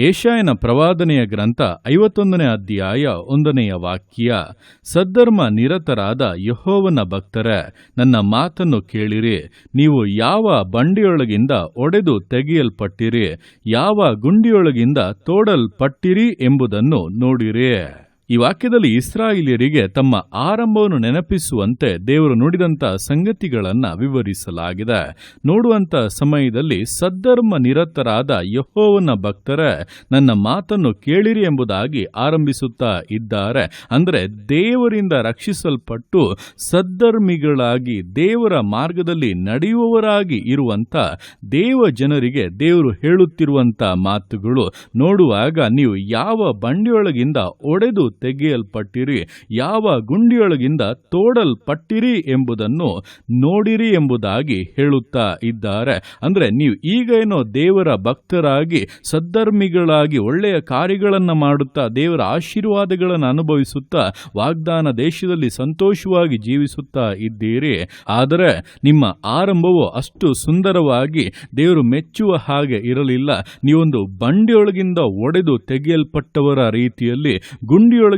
ಯೆಶಾಯನ ಪ್ರವಾದನೆಯ ಗ್ರಂಥ 51ನೇ ಅಧ್ಯಾಯ 1ನೆಯ ವಾಕ್ಯ. ಸದ್ಧರ್ಮ ನಿರತರಾದ ಯೆಹೋವನ ಭಕ್ತರೇ, ನನ್ನ ಮಾತನ್ನು ಕೇಳಿರಿ. ನೀವು ಯಾವ ಬಂಡೆಯೊಳಗಿಂದ ಒಡೆದು ತೆಗೆಯಲ್ಪಟ್ಟಿರಿ, ಯಾವ ಗುಂಡಿಯೊಳಗಿಂದ ತೋಡಲ್ಪಟ್ಟಿರಿ ಎಂಬುದನ್ನು ನೋಡಿರಿ. ಈ ವಾಕ್ಯದಲ್ಲಿ ಇಸ್ರಾಯೇಲ್ಯರಿಗೆ ತಮ್ಮ ಆರಂಭವನ್ನು ನೆನಪಿಸುವಂತೆ ದೇವರು ನುಡಿದಂಥ ಸಂಗತಿಗಳನ್ನು ವಿವರಿಸಲಾಗಿದೆ. ನೋಡುವಂಥ ಸಮಯದಲ್ಲಿ ಸದ್ಧರ್ಮ ನಿರತರಾದ ಯೆಹೋವನ ಭಕ್ತರೇ, ನನ್ನ ಮಾತನ್ನು ಕೇಳಿರಿ ಎಂಬುದಾಗಿ ಆರಂಭಿಸುತ್ತಾ ಇದ್ದಾರೆ. ಅಂದರೆ ದೇವರಿಂದ ರಕ್ಷಿಸಲ್ಪಟ್ಟು ಸದ್ಧರ್ಮಿಗಳಾಗಿ ದೇವರ ಮಾರ್ಗದಲ್ಲಿ ನಡೆಯುವವರಾಗಿ ಇರುವಂಥ ದೇವ ಜನರಿಗೆ ದೇವರು ಹೇಳುತ್ತಿರುವಂಥ ಮಾತುಗಳು. ನೋಡುವಾಗ ನೀವು ಯಾವ ಬಂಡೆಯೊಳಗಿಂದ ಒಡೆದು ತೆಗೆಯಲ್ಪಟ್ಟಿರಿ, ಯಾವ ಗುಂಡಿಯೊಳಗಿಂದ ತೋಡಲ್ಪಟ್ಟಿರಿ ಎಂಬುದನ್ನು ನೋಡಿರಿ ಎಂಬುದಾಗಿ ಹೇಳುತ್ತಾ ಇದ್ದಾರೆ. ಅಂದರೆ ನೀವು ಈಗ ಏನೋ ದೇವರ ಭಕ್ತರಾಗಿ ಸದ್ಧರ್ಮಿಗಳಾಗಿ ಒಳ್ಳೆಯ ಕಾರ್ಯಗಳನ್ನು ಮಾಡುತ್ತಾ ದೇವರ ಆಶೀರ್ವಾದಗಳನ್ನು ಅನುಭವಿಸುತ್ತಾ ವಾಗ್ದಾನ ದೇಶದಲ್ಲಿ ಸಂತೋಷವಾಗಿ ಜೀವಿಸುತ್ತಾ ಇದ್ದೀರಿ. ಆದರೆ ನಿಮ್ಮ ಆರಂಭವು ಅಷ್ಟು ಸುಂದರವಾಗಿ ದೇವರು ಮೆಚ್ಚುವ ಹಾಗೆ ಇರಲಿಲ್ಲ. ನೀವೊಂದು ಬಂಡೆಯೊಳಗಿಂದ ಒಡೆದು ತೆಗೆಯಲ್ಪಟ್ಟವರ ರೀತಿಯಲ್ಲಿ, ಗುಂಡಿಯೊಳಗಿಂದ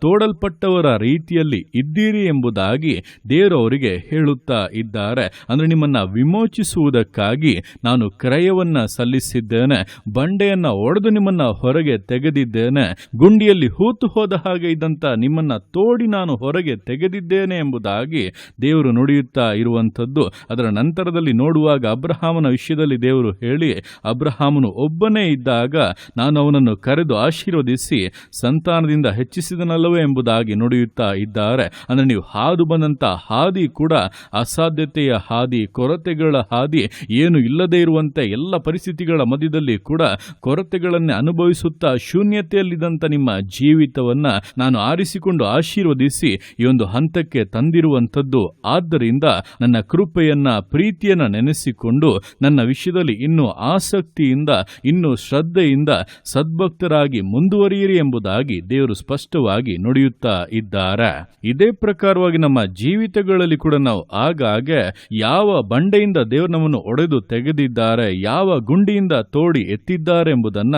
ತೋಡಲ್ಪಟ್ಟವರ ರೀತಿಯಲ್ಲಿ ಇದ್ದೀರಿ ಎಂಬುದಾಗಿ ದೇವರು ಅವರಿಗೆ ಹೇಳುತ್ತಾ ಇದ್ದಾರೆ. ಅಂದರೆ ನಿಮ್ಮನ್ನ ವಿಮೋಚಿಸುವುದಕ್ಕಾಗಿ ನಾನು ಕ್ರಯವನ್ನ ಸಲ್ಲಿಸಿದ್ದೇನೆ, ಬಂಡೆಯನ್ನ ಒಡೆದು ನಿಮ್ಮನ್ನ ಹೊರಗೆ ತೆಗೆದಿದ್ದೇನೆ, ಗುಂಡಿಯಲ್ಲಿ ಹೂತು ಹೋದ ಹಾಗೆ ಇದ್ದಂತ ನಿಮ್ಮನ್ನ ತೋಡಿ ನಾನು ಹೊರಗೆ ತೆಗೆದಿದ್ದೇನೆ ಎಂಬುದಾಗಿ ದೇವರು ನುಡಿಯುತ್ತಾ ಇರುವಂಥದ್ದು. ಅದರ ನಂತರದಲ್ಲಿ ನೋಡುವಾಗ ಅಬ್ರಹಾಮನ ವಿಷಯದಲ್ಲಿ ದೇವರು ಹೇಳಿ, ಅಬ್ರಹಾಮನು ಒಬ್ಬನೇ ಇದ್ದಾಗ ನಾನು ಅವನನ್ನು ಕರೆದು ಆಶೀರ್ವದಿಸಿ ಸಂತಾನದಿಂದ ಹೆಚ್ಚಿಸಿದನಲ್ಲವೇ ಎಂಬುದಾಗಿ ನುಡಿಯುತ್ತಾ ಇದ್ದಾರೆ. ಅಂದರೆ ನೀವು ಹಾದು ಬಂದಂಥ ಹಾದಿ ಕೂಡ ಅಸಾಧ್ಯತೆಯ ಹಾದಿ, ಕೊರತೆಗಳ ಹಾದಿ, ಏನು ಇಲ್ಲದೆ ಇರುವಂತೆ ಎಲ್ಲ ಪರಿಸ್ಥಿತಿಗಳ ಮಧ್ಯದಲ್ಲಿ ಕೂಡ ಕೊರತೆಗಳನ್ನೇ ಅನುಭವಿಸುತ್ತಾ ಶೂನ್ಯತೆಯಲ್ಲಿದ್ದಂಥ ನಿಮ್ಮ ಜೀವಿತವನ್ನ ನಾನು ಆರಿಸಿಕೊಂಡು ಆಶೀರ್ವದಿಸಿ ಈ ಒಂದು ಹಂತಕ್ಕೆ ತಂದಿರುವಂಥದ್ದು. ಆದ್ದರಿಂದ ನನ್ನ ಕೃಪೆಯನ್ನ, ಪ್ರೀತಿಯನ್ನ ನೆನೆಸಿಕೊಂಡು ನನ್ನ ವಿಷಯದಲ್ಲಿ ಇನ್ನೂ ಆಸಕ್ತಿಯಿಂದ, ಇನ್ನೂ ಶ್ರದ್ಧೆಯಿಂದ ಸದ್ಭಕ್ತರಾಗಿ ಮುಂದುವರಿಯಿರಿ ಎಂಬುದಾಗಿ ದೇವರು ಸ್ಪಷ್ಟವಾಗಿ ನುಡಿಯುತ್ತಾ ಇದ್ದಾರೆ. ಇದೇ ಪ್ರಕಾರವಾಗಿ ನಮ್ಮ ಜೀವಿತಗಳಲ್ಲಿ ಕೂಡ ನಾವು ಆಗಾಗ್ಗೆ ಯಾವ ಬಂಡೆಯಿಂದ ದೇವರು ನಮ್ಮನ್ನು ಒಡೆದು ತೆಗೆದಿದ್ದಾರೆ, ಯಾವ ಗುಂಡಿಯಿಂದ ತೋಡಿ ಎತ್ತಿದ್ದಾರೆ ಎಂಬುದನ್ನ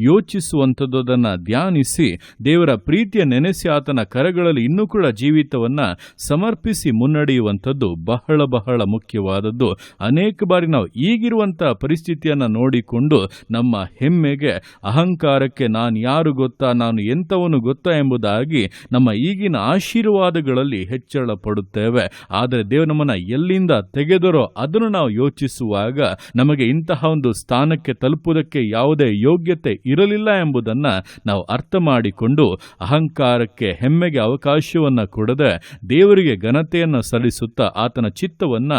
ಯೋಚಿಸುವಂಥದ್ದು, ಅದನ್ನ ಧ್ಯಾನಿಸಿ ದೇವರ ಪ್ರೀತಿಯ ನೆನೆಸಿ ಆತನ ಕರಗಳಲ್ಲಿ ಇನ್ನೂ ಕೂಡ ಜೀವಿತವನ್ನ ಸಮರ್ಪಿಸಿ ಮುನ್ನಡೆಯುವಂಥದ್ದು ಬಹಳ ಬಹಳ ಮುಖ್ಯವಾದದ್ದು. ಅನೇಕ ಬಾರಿ ನಾವು ಈಗಿರುವಂತಹ ಪರಿಸ್ಥಿತಿಯನ್ನ ನೋಡಿಕೊಂಡು ನಮ್ಮ ಹೆಮ್ಮೆಗೆ, ಅಹಂಕಾರಕ್ಕೆ ನಾನು ಯಾರು ಗೊತ್ತಾ, ನಾನು ಎಂಥವನು ಗೊತ್ತಾ ಎಂಬುದಾಗಿ ನಮ್ಮ ಈಗಿನ ಆಶೀರ್ವಾದಗಳಲ್ಲಿ ಹೆಚ್ಚಳ ಪಡುತ್ತೇವೆ. ಆದರೆ ದೇವರು ನಮ್ಮನ್ನ ಎಲ್ಲಿಂದ ತೆಗೆದರೋ ಅದನ್ನು ನಾವು ಯೋಚಿಸುವಾಗ ನಮಗೆ ಇಂತಹ ಒಂದು ಸ್ಥಾನಕ್ಕೆ ತಲುಪುವುದಕ್ಕೆ ಯಾವುದೇ ಯೋಗ್ಯತೆ ಇರಲಿಲ್ಲ ಎಂಬುದನ್ನ ನಾವು ಅರ್ಥ ಮಾಡಿಕೊಂಡು ಅಹಂಕಾರಕ್ಕೆ, ಹೆಮ್ಮೆಗೆ ಅವಕಾಶವನ್ನ ಕೊಡದೆ ದೇವರಿಗೆ ಘನತೆಯನ್ನು ಸಲ್ಲಿಸುತ್ತಾ ಆತನ ಚಿತ್ತವನ್ನ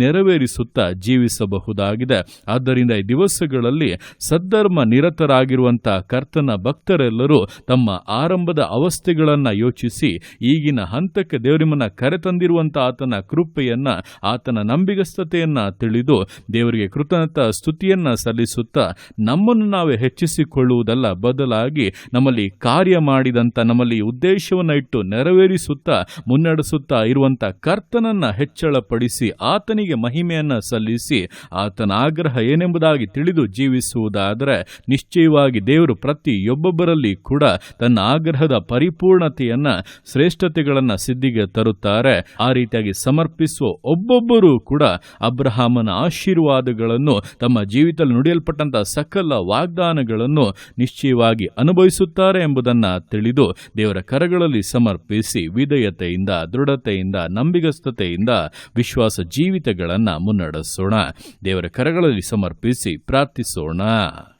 ನೆರವೇರಿಸುತ್ತಾ ಜೀವಿಸಬಹುದಾಗಿದೆ. ಆದ್ದರಿಂದ ಈ ದಿವಸಗಳಲ್ಲಿ ಸದ್ಧರ್ಮ ನಿರತರಾಗಿರುವಂತಹ ಕರ್ತನ ಭಕ್ತರೆಲ್ಲರೂ ತಮ್ಮ ಆರಂಭದ ಅವಸ್ಥೆಗಳನ್ನು ಯೋಚಿಸಿ ಈಗಿನ ಹಂತಕ್ಕೆ ದೇವರಿಮನ್ನ ಕರೆತಂದಿರುವಂತಹ ಆತನ ಕೃಪೆಯನ್ನ, ಆತನ ನಂಬಿಗಸ್ತತೆಯನ್ನ ತಿಳಿದು ದೇವರಿಗೆ ಕೃತಜ್ಞತಾ ಸ್ತುತಿಯನ್ನ ಸಲ್ಲಿಸುತ್ತಾ ನಮ್ಮನ್ನು ನಾವೇ ಹೆಚ್ಚಿಸಿಕೊಳ್ಳುವುದಲ್ಲ, ಬದಲಾಗಿ ನಮ್ಮಲ್ಲಿ ಕಾರ್ಯ ಮಾಡಿದಂಥ, ನಮ್ಮಲ್ಲಿ ಉದ್ದೇಶವನ್ನು ಇಟ್ಟು ನೆರವೇರಿಸುತ್ತಾ ಮುನ್ನಡೆಸುತ್ತಾ ಇರುವಂಥ ಕರ್ತನನ್ನ ಹೆಚ್ಚಳಪಡಿಸಿ ಆತನಿಗೆ ಮಹಿಮೆಯನ್ನ ಸಲ್ಲಿಸಿ ಆತನ ಆಗ್ರಹ ಏನೆಂಬುದಾಗಿ ತಿಳಿದು ಜೀವಿಸುವುದಾದರೆ ನಿಶ್ಚಯವಾಗಿ ದೇವರು ಪ್ರತಿಯೊಬ್ಬೊಬ್ಬರಲ್ಲಿ ಕೂಡ ತನ್ನ ಆಗ್ರಹದ ಪರಿಪೂರ್ಣತೆಯನ್ನ, ಶ್ರೇಷ್ಠತೆಗಳನ್ನ ಸಿದ್ಧಿಗೆ ತರುತ್ತಾರೆ. ಆ ರೀತಿಯಾಗಿ ಸಮರ್ಪಿಸುವ ಒಬ್ಬೊಬ್ಬರೂ ಕೂಡ ಅಬ್ರಹಾಮನ ಆಶೀರ್ವಾದಗಳನ್ನು, ತಮ್ಮ ಜೀವಿತದಲ್ಲಿ ನುಡಿಯಲ್ಪಟ್ಟಂತಹ ಸಕಲ ವಾಗ್ದಾನಗಳನ್ನು ನಿಶ್ಚಯವಾಗಿ ಅನುಭವಿಸುತ್ತಾರೆ ಎಂಬುದನ್ನ ತಿಳಿದು ದೇವರ ಕರಗಳಲ್ಲಿ ಸಮರ್ಪಿಸಿ ವಿಧೇಯತೆಯಿಂದ, ದೃಢತೆಯಿಂದ, ನಂಬಿಗಸ್ತತೆಯಿಂದ ವಿಶ್ವಾಸ ಜೀವಿತಗಳನ್ನ ಮುನ್ನಡೆಸೋಣ. ದೇವರ ಕರಗಳಲ್ಲಿ ಸಮರ್ಪಿಸಿ ಪ್ರಾರ್ಥಿಸೋಣ.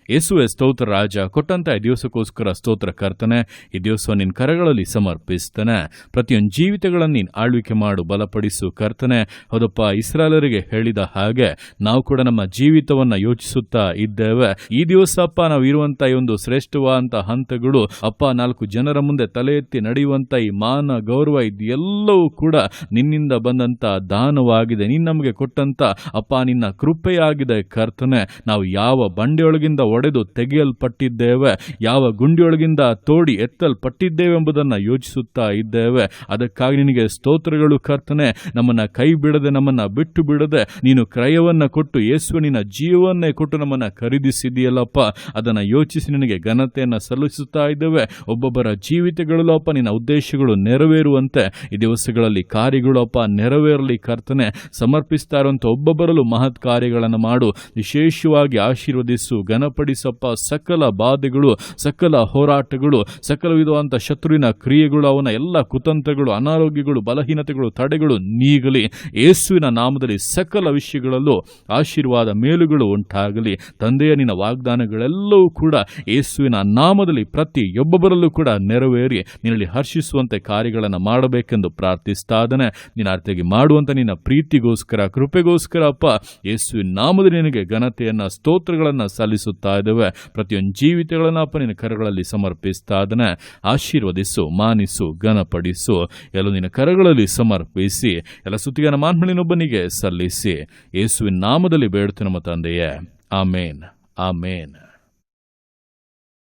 ಯೇಸುವೆ ಸ್ತೋತ್ರ ರಾಜ, ಕೊಟ್ಟಂತ ಈ ದಿವಸಕ್ಕೋಸ್ಕರ ಸ್ತೋತ್ರ ಕರ್ತನೆ. ಈ ದಿವಸ ನಿನ್ನ ಕರಗಳಲ್ಲಿ ಸಮರ್ಪಿಸ್ತೇನೆ. ಪ್ರತಿಯೊಂದು ಜೀವಿತಗಳನ್ನು ನೀನು ಆಳ್ವಿಕೆ ಮಾಡು, ಬಲಪಡಿಸು ಕರ್ತನೆ. ಹೌದಪ್ಪ, ಇಸ್ರಾಯೇಲರಿಗೆ ಹೇಳಿದ ಹಾಗೆ ನಾವು ಕೂಡ ನಮ್ಮ ಜೀವಿತವನ್ನ ಯೋಚಿಸುತ್ತಾ ಇದ್ದೇವೆ. ಈ ದಿವಸ ಅಪ್ಪ ನಾವು ಇರುವಂತ ಈ ಒಂದು ಶ್ರೇಷ್ಠವಾದಂತ ಹಂತಗಳು ಅಪ್ಪ, 4 ಜನರ ಮುಂದೆ ತಲೆ ಎತ್ತಿ ನಡೆಯುವಂತ ಈ ಮಾನ ಗೌರವ ಇದೆಲ್ಲವೂ ಕೂಡ ನಿನ್ನಿಂದ ಬಂದಂತ ದಾನವಾಗಿದೆ. ನೀನು ನಮಗೆ ಕೊಟ್ಟಂತ ಅಪ್ಪ ನಿನ್ನ ಕೃಪೆಯಾಗಿದೆ ಕರ್ತನೆ. ನಾವು ಯಾವ ಬಂಡೆಯೊಳಗಿಂದ ಒಡೆದು ತೆಗೆಯಲ್ಪಟ್ಟಿದ್ದೇವೆ, ಯಾವ ಗುಂಡಿಯೊಳಗಿಂದ ತೋಡಿ ಎತ್ತಲ್ಪಟ್ಟಿದ್ದೇವೆ ಎಂಬುದನ್ನು ಯೋಚಿಸುತ್ತಾ ಇದ್ದೇವೆ. ಅದಕ್ಕಾಗಿ ನಿನಗೆ ಸ್ತೋತ್ರಗಳು ಕರ್ತನೆ. ನಮ್ಮನ್ನು ಕೈ ಬಿಡದೆ, ನಮ್ಮನ್ನು ಬಿಟ್ಟು ಬಿಡದೆ ನೀನು ಕ್ರಯವನ್ನು ಕೊಟ್ಟು, ಯೇಸುವೆ ನಿನ್ನ ಜೀವವನ್ನೇ ಕೊಟ್ಟು ನಮ್ಮನ್ನು ಖರೀದಿಸಿದೆಯಲ್ಲಪ್ಪ. ಅದನ್ನು ಯೋಚಿಸಿ ನಿನಗೆ ಘನತೆಯನ್ನು ಸಲ್ಲಿಸುತ್ತಾ ಇದ್ದೇವೆ. ಒಬ್ಬೊಬ್ಬರ ಜೀವಿತಗಳಲ್ಲಪ್ಪ ನಿನ್ನ ಉದ್ದೇಶಗಳು ನೆರವೇರುವಂತೆ ಈ ದಿವಸಗಳಲ್ಲಿ ಕಾರ್ಯಗಳಪ್ಪ ನೆರವೇರಲಿ ಕರ್ತನೆ. ಸಮರ್ಪಿಸ್ತಾ ಇರುವಂಥ ಒಬ್ಬೊಬ್ಬರಲ್ಲೂ ಮಹತ್ ಕಾರ್ಯಗಳನ್ನು ಮಾಡು, ವಿಶೇಷವಾಗಿ ಆಶೀರ್ವದಿಸು, ಘನಪಡಿಸಪ್ಪ. ಸಕಲ ಬಾಧೆಗಳು, ಸಕಲ ಹೋರಾಟಗಳು, ಸಕಲ ವಿಧವಾದಂಥ ಶತ್ರುವಿನ ಕ್ರಿಯೆಗಳು, ಅವನ ಎಲ್ಲ ಕುತಂತ್ರಗಳು, ಅನಾರೋಗ್ಯಗಳು, ಬಲಹೀನತೆಗಳು, ತಡೆಗಳು ನೀಗಲಿ. ಯೇಸುವಿನ ನಾಮದಲ್ಲಿ ಸಕಲ ವಿಷಯಗಳಲ್ಲೂ ಆಶೀರ್ವಾದ ಮೇಲುಗಳು ಉಂಟಾಗಲಿ. ತಂದೆಯ ನಿನ್ನ ವಾಗ್ದಾನಗಳೆಲ್ಲವೂ ಕೂಡ ಯೇಸುವಿನ ನಾಮದಲ್ಲಿ ಪ್ರತಿಯೊಬ್ಬೊಬ್ಬರಲ್ಲೂ ಕೂಡ ನೆರವೇರಿ ನಿನ್ನಲ್ಲಿ ಹರ್ಷಿಸುವಂತೆ ಕಾರ್ಯಗಳನ್ನು ಮಾಡಬೇಕೆಂದು ಪ್ರಾರ್ಥಿಸ್ತಾ ಇದ್ದಾನೆ. ನಿನ್ನ ಅರ್ಥವಾಗಿ ಮಾಡುವಂಥ ನಿನ್ನ ಪ್ರೀತಿಗೋಸ್ಕರ, ಕೃಪೆಗೋಸ್ಕರ ಅಪ್ಪ ಯೇಸುವಿನ ನಾಮದಲ್ಲಿ ನಿನಗೆ ಘನತೆಯನ್ನು, ಸ್ತೋತ್ರಗಳನ್ನು ಸಲ್ಲಿಸುತ್ತಾ ಇದ್ದೇವೆ. ಪ್ರತಿಯೊಂದು ಜೀವಿತಗಳನ್ನು ಅಪ್ಪ ನಿನ್ನ ಕರಗಳಲ್ಲಿ ಸಮರ್ಪಿಸ್ತಾ ಇದ್ದಾನೆ. ಆಶೀರ್ವದಿಸು, ಮಾನಿಸು, ಘನಪಡಿಸು. ಎಲ್ಲ ನಿನ್ನ ಕರಗಳಲ್ಲಿ ಸಮರ್ಪಿಸಿ ಎಲ್ಲ ಸ್ತುತಿಯನ್ನು ಮಾನ್ಮಳಿನೊಬ್ಬನಿಗೆ ಸಲ್ಲಿಸಿ ಯೇಸುವಿನ ನಾಮದಲ್ಲಿ ಬೇಡುತ್ತೆ ನಮ್ಮ ತಂದೆಯೇ. ಆಮೇನ್, ಆಮೇನ್.